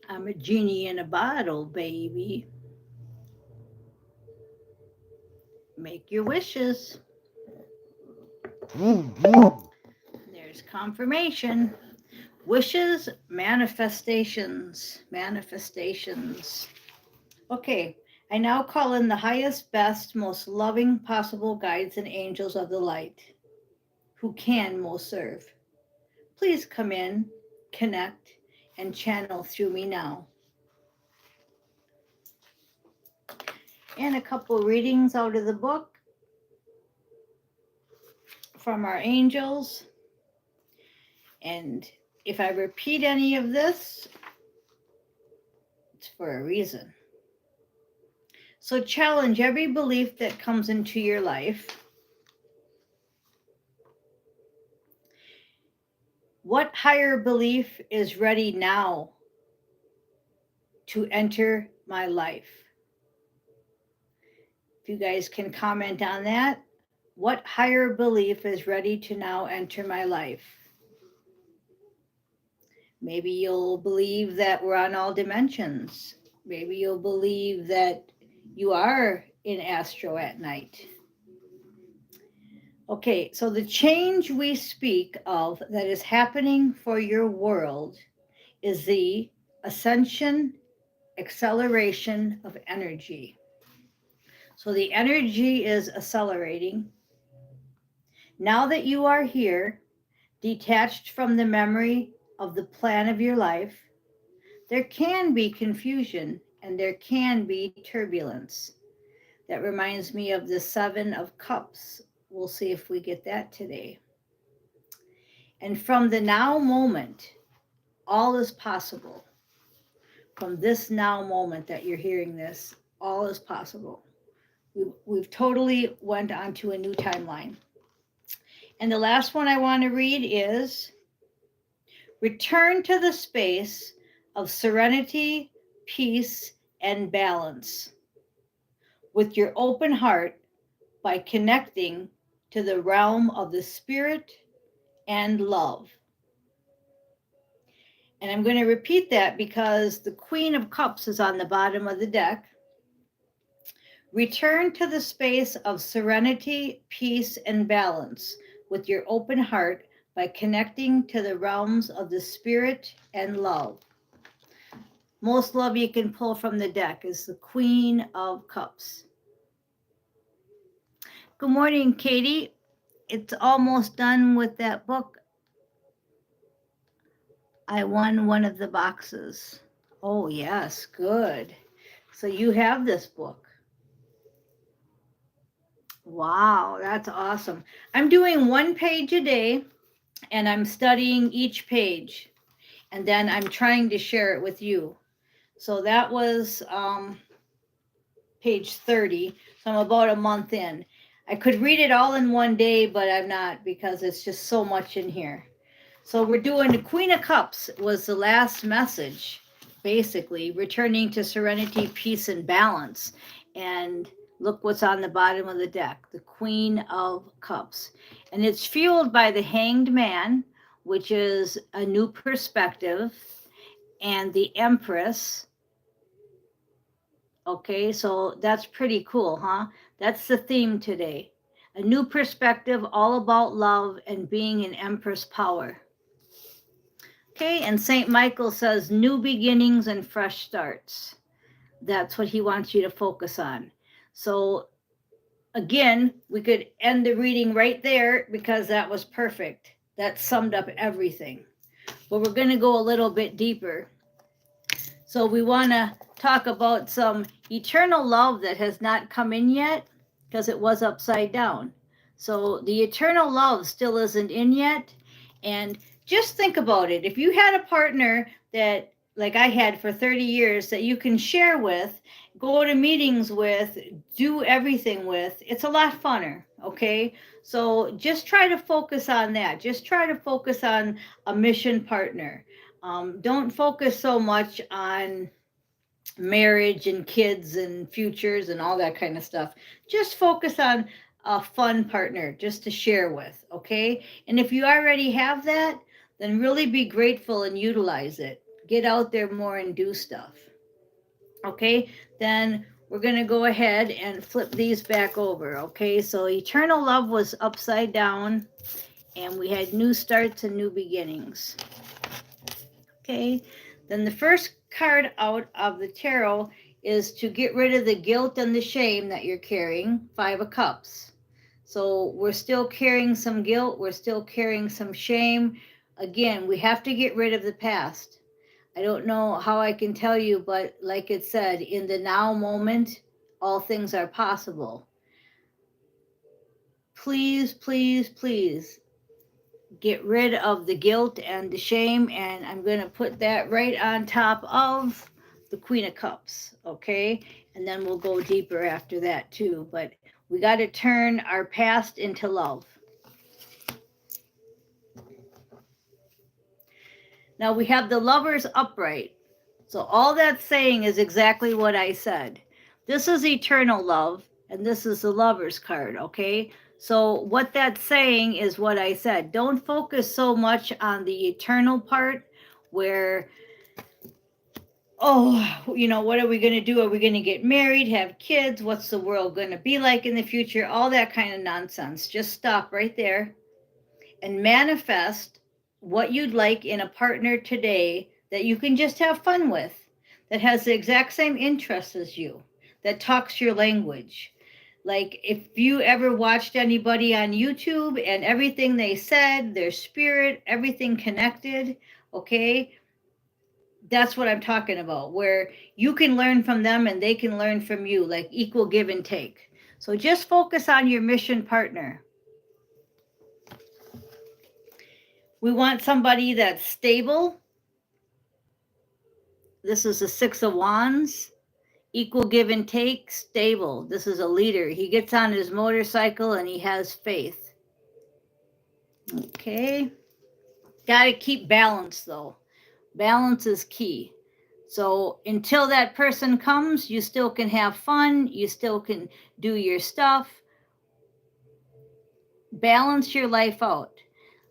I'm a genie in a bottle, baby. Make your wishes. There's confirmation. Wishes, manifestations, manifestations. Okay, I now call in the highest, best, most loving possible guides and angels of the light who can most serve. Please come in, connect, and channel through me now. And a couple readings out of the book from our angels. And if I repeat any of this, it's for a reason. So challenge every belief that comes into your life. What higher belief is ready now to enter my life? If you guys can comment on that, what higher belief is ready to now enter my life? Maybe you'll believe that we're on all dimensions. Maybe you'll believe that you are in astro at night. Okay, so the change we speak of that is happening for your world is the ascension, acceleration of energy. So the energy is accelerating. Now that you are here, detached from the memory of the plan of your life, there can be confusion and there can be turbulence. That reminds me of the Seven of Cups. We'll see if we get that today. And from the now moment, all is possible. From this now moment that you're hearing this, all is possible. We've totally went on to a new timeline. And the last one I want to read is return to the space of serenity, peace, and balance with your open heart by connecting to the realm of the spirit and love. And I'm going to repeat that because the Queen of Cups is on the bottom of the deck. Return to the space of serenity, peace, and balance with your open heart by connecting to the realms of the spirit and love. Most love you can pull from the deck is the Queen of Cups. Good morning, Katie. It's almost done with that book. I won one of the boxes. Oh, yes, good. So you have this book. Wow, that's awesome. I'm doing one page a day and I'm studying each page. And then I'm trying to share it with you. So that was page 30. So I'm about a month in. I could read it all in one day, but I'm not because it's just so much in here. So we're doing the Queen of Cups was the last message, basically, returning to serenity, peace, and balance. And look what's on the bottom of the deck, the Queen of Cups. And it's fueled by the Hanged Man, which is a new perspective, and the Empress. Okay, so that's pretty cool, huh? That's the theme today. A new perspective all about love and being in Empress power. Okay, and St. Michael says new beginnings and fresh starts. That's what he wants you to focus on. So, again, we could end the reading right there because that was perfect. That summed up everything. But we're going to go a little bit deeper. So, we want to talk about some eternal love that has not come in yet because it was upside down. So, the eternal love still isn't in yet. And just think about it. If you had a partner that, like I had for 30 years, that you can share with, go to meetings with, do everything with, it's a lot funner, okay? So just try to focus on that. Just try to focus on a mission partner. Don't focus so much on marriage and kids and futures and all that kind of stuff. Just focus on a fun partner just to share with, okay? And if you already have that, then really be grateful and utilize it. get out there more and do stuff. Okay, then we're going to go ahead and flip these back over. Okay, so eternal love was upside down, and we had new starts and new beginnings. Okay, then the first card out of the tarot is to get rid of the guilt and the shame that you're carrying, 5 of Cups. So we're still carrying some guilt, we're still carrying some shame. Again, we have to get rid of the past. I don't know how I can tell you, but like it said, in the now moment, all things are possible. Please, please, please get rid of the guilt and the shame. And I'm going to put that right on top of the Queen of Cups. Okay. And then we'll go deeper after that too. But we got to turn our past into love. Now we have the Lovers upright. So all that's saying is exactly what I said. This is eternal love, and this is the Lovers card, okay? So what that's saying is what I said. Don't focus so much on the eternal part where, oh, you know, what are we going to do? Are we going to get married, have kids? What's the world going to be like in the future? All that kind of nonsense. Just stop right there and manifest what you'd like in a partner today that you can just have fun with, that has the exact same interests as you, that talks your language. Like if you ever watched anybody on YouTube and everything they said, their spirit, everything connected, okay? That's what I'm talking about, where you can learn from them and they can learn from you, like equal give and take. So just focus on your mission partner. We want somebody that's stable. This is a 6 of Wands. Equal give and take, stable. This is a leader. He gets on his motorcycle and he has faith. Okay. Got to keep balance though. Balance is key. So until that person comes, you still can have fun. You still can do your stuff. Balance your life out.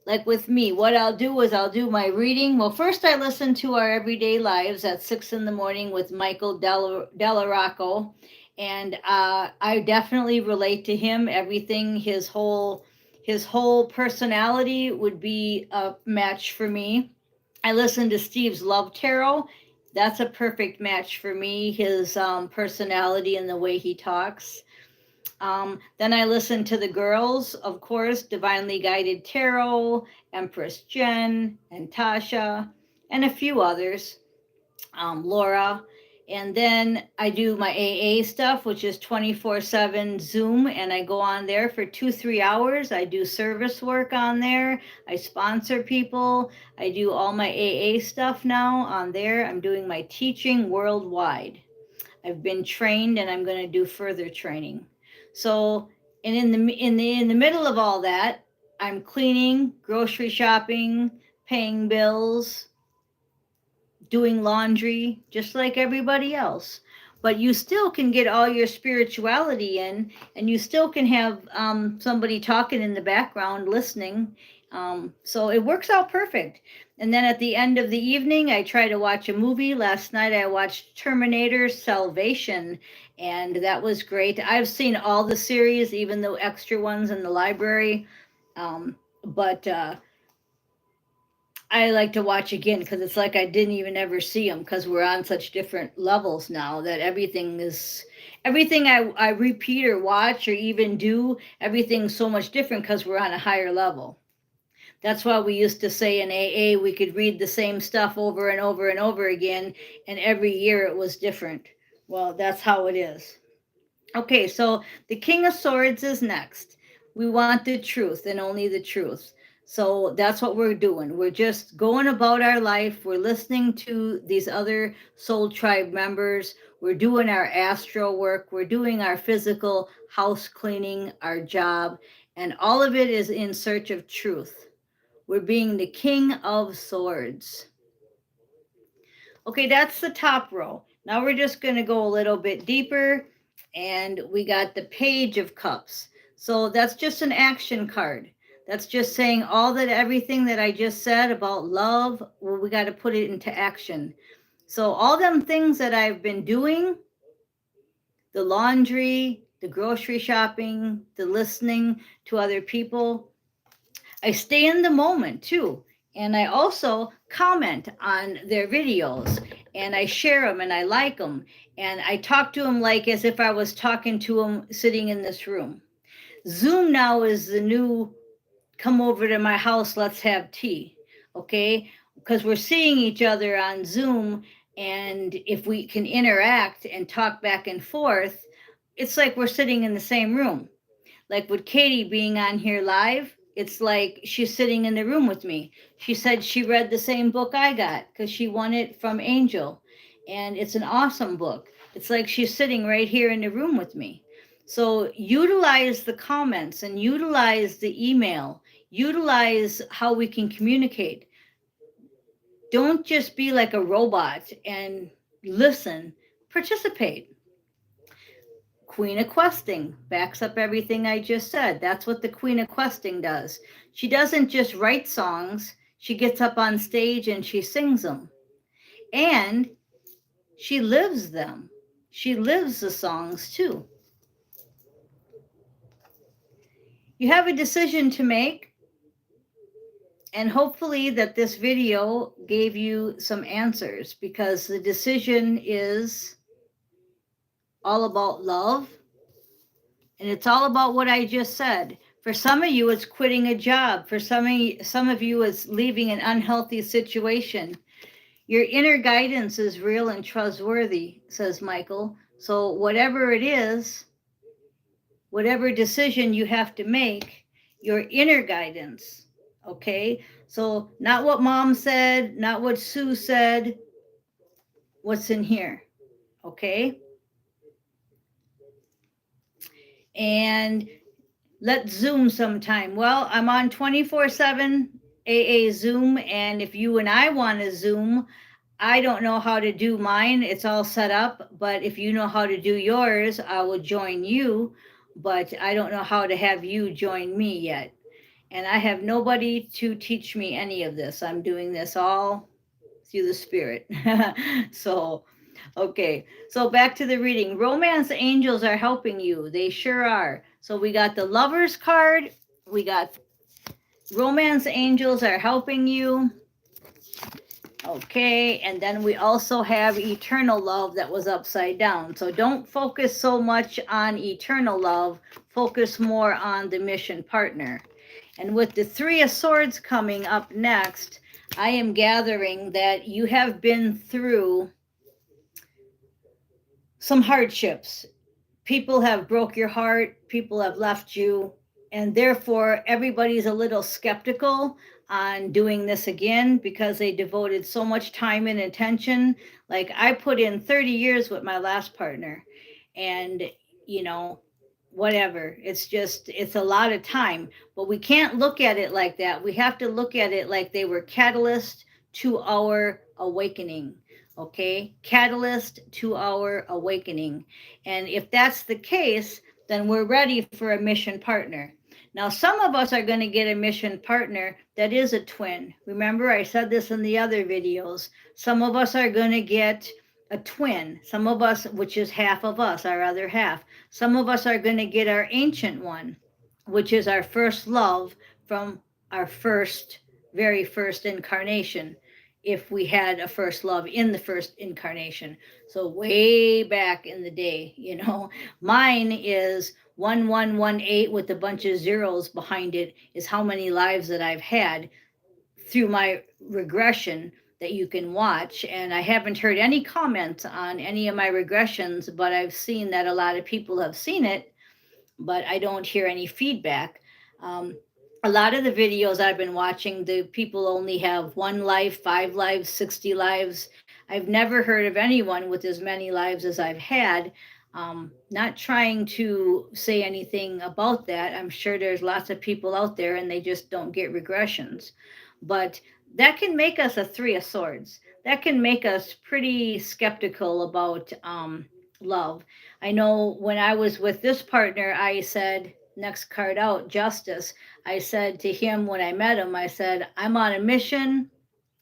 Like with me, what I'll do is I'll do my reading. Well, first I listen to our Everyday Lives at 6 in the morning with Michael Delarocco. And I definitely relate to him. Everything, his whole personality would be a match for me. I listen to Steve's Love Tarot. That's a perfect match for me. His personality and the way he talks. Then I listened to the girls, of course, Divinely Guided Tarot, Empress Jen, and Tasha, and a few others, Laura. And then I do my AA stuff, which is 24/7 Zoom, and I go on there for 2-3 hours. I do service work on there. I sponsor people. I do all my AA stuff now on there. I'm doing my teaching worldwide. I've been trained, and I'm going to do further training. So, and in the middle of all that, I'm cleaning, grocery shopping, paying bills, doing laundry, just like everybody else. But you still can get all your spirituality in, and you still can have somebody talking in the background listening. So it works out perfect. And then at the end of the evening, I try to watch a movie. Last night, I watched Terminator Salvation, and that was great. I've seen all the series, even the extra ones in the library. But I like to watch again because it's like I didn't even ever see them because we're on such different levels now that everything I repeat or watch or even do, everything's so much different because we're on a higher level. That's why we used to say in AA we could read the same stuff over and over and over again, and every year it was different. Well, that's how it is. Okay, so the King of Swords is next. We want the truth and only the truth. So that's what we're doing. We're just going about our life. We're listening to these other soul tribe members. We're doing our astral work. We're doing our physical house cleaning, our job, and all of it is in search of truth. We're being the King of Swords. Okay, that's the top row. Now we're just going to go a little bit deeper, and we got the Page of Cups. So that's just an action card. That's just saying all that, everything that I just said about love, well, we got to put it into action. So all them things that I've been doing, the laundry, the grocery shopping, the listening to other people, I stay in the moment too. And I also comment on their videos and I share them and I like them. And I talk to them like as if I was talking to them sitting in this room. Zoom now is the new come over to my house, let's have tea. Okay? Because we're seeing each other on Zoom. And if we can interact and talk back and forth, it's like we're sitting in the same room. Like with Katie being on here live, it's like she's sitting in the room with me. She said she read the same book I got because she won it from Angel. And it's an awesome book. It's like she's sitting right here in the room with me. So utilize the comments and utilize the email, utilize how we can communicate. Don't just be like a robot and listen, participate. Queen of Questing backs up everything I just said. That's what the Queen of Questing does. She doesn't just write songs, she gets up on stage and she sings them. And she lives them. She lives the songs too. You have a decision to make, and hopefully that this video gave you some answers, because the decision is all about love. And it's all about what I just said. For some of you, it's quitting a job. For some of you, it's leaving an unhealthy situation. Your inner guidance is real and trustworthy, says Michael. So whatever it is, whatever decision you have to make, your inner guidance, okay? So not what mom said, not what Sue said, what's in here, okay? And let's Zoom sometime. Well, I'm on 24/7 AA Zoom, and if you and I want to Zoom, I don't know how to do mine. It's all set up, but if you know how to do yours, I will join you, but I don't know how to have you join me yet. And I have nobody to teach me any of this. I'm doing this all through the Spirit. So, okay, so back to the reading. Romance angels are helping you. They sure are. So we got the Lovers card. We got romance angels are helping you. Okay, and then we also have eternal love that was upside down. So don't focus so much on eternal love. Focus more on the mission partner. And with the Three of Swords coming up next, I am gathering that you have been through some hardships. People have broke your heart, people have left you, and therefore everybody's a little skeptical on doing this again because they devoted so much time and attention. Like I put in 30 years with my last partner, and you know, whatever. It's a lot of time, but we can't look at it like that. We have to look at it like they were catalyst to our awakening. Okay, catalyst to our awakening. And if that's the case, then we're ready for a mission partner. Now, some of us are going to get a mission partner that is a twin. Remember, I said this in the other videos. Some of us are going to get a twin. Some of us, which is half of us, our other half. Some of us are going to get our ancient one, which is our first love from our very first incarnation, if we had a first love in the first incarnation. So way back in the day, mine is 1118 with a bunch of zeros behind it, is how many lives that I've had through my regression that you can watch. And I haven't heard any comments on any of my regressions, but I've seen that a lot of people have seen it, but I don't hear any feedback. A lot of the videos I've been watching, the people only have 1 life, 5 lives, 60 lives. I've never heard of anyone with as many lives as I've had. Not trying to say anything about that. I'm sure there's lots of people out there and they just don't get regressions. But that can make us a Three of Swords. That can make us pretty skeptical about love. I know when I was with this partner, I said, next card out, Justice. I said to him when I met him, I said, I'm on a mission.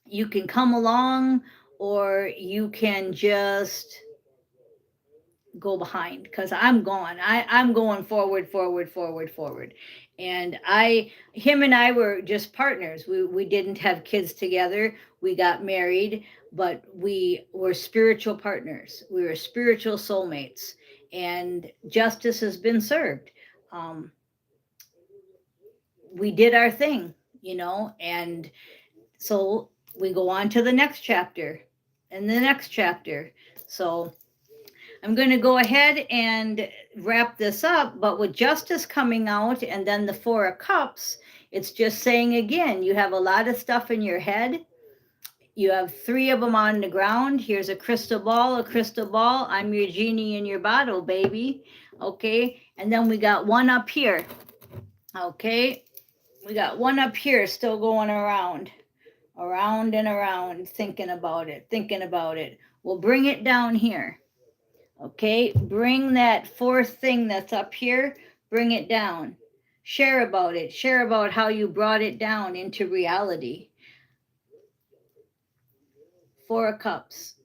You can come along or you can just go behind because I'm going. I'm going forward, forward, forward, forward. And him and I were just partners. We didn't have kids together. We got married, but we were spiritual partners. We were spiritual soulmates, and justice has been served. Um, we did our thing, and so we go on to the next chapter and the next chapter. So I'm going to go ahead and wrap this up, but with justice coming out and then the Four of Cups, it's just saying again, you have a lot of stuff in your head. You have three of them on the ground. Here's a crystal ball, a crystal ball. I'm your genie in your bottle, baby. Okay. And then we got one up here. Okay. We got one up here still going around and around, thinking about it, thinking about it. We'll bring it down here. Okay, bring that fourth thing that's up here, bring it down. Share about it. Share about how you brought it down into reality. Four of Cups.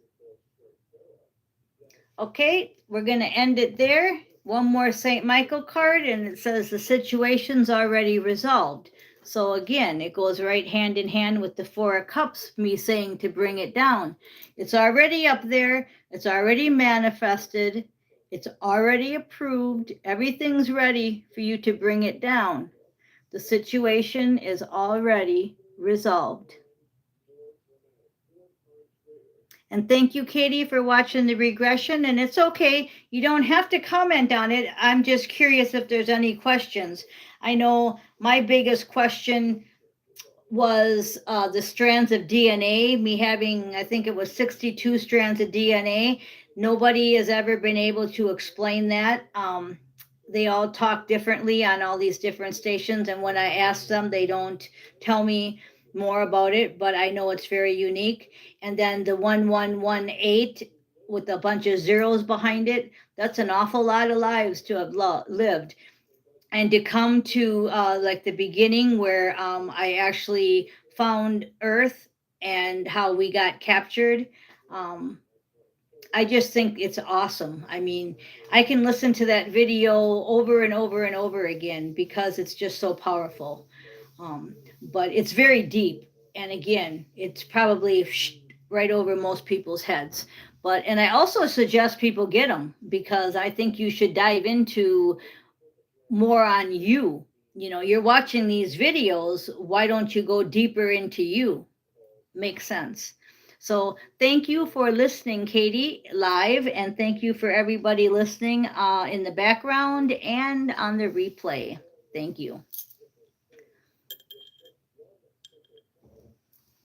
Okay, we're going to end it there. One more St. Michael card, and it says the situation's already resolved. So again, it goes right hand in hand with the Four of Cups, me saying to bring it down. It's already up there. It's already manifested. It's already approved. Everything's ready for you to bring it down. The situation is already resolved. And thank you, Katie, for watching the regression. And it's okay. You don't have to comment on it. I'm just curious if there's any questions. I know my biggest question was the strands of DNA, me having, I think it was 62 strands of DNA. Nobody has ever been able to explain that. They all talk differently on all these different stations. And when I ask them, they don't tell me more about it, but I know it's very unique. And then the 1118 with a bunch of zeros behind it, that's an awful lot of lives to have lived. And to come to like the beginning where I actually found Earth and how we got captured. I just think it's awesome. I mean, I can listen to that video over and over and over again because it's just so powerful. But it's very deep. And again, it's probably right over most people's heads. And I also suggest people get them because I think you should dive into more on you. You're watching these videos. Why don't you go deeper into you? Makes sense. So thank you for listening, Katie, live, and thank you for everybody listening in the background and on the replay. Thank you.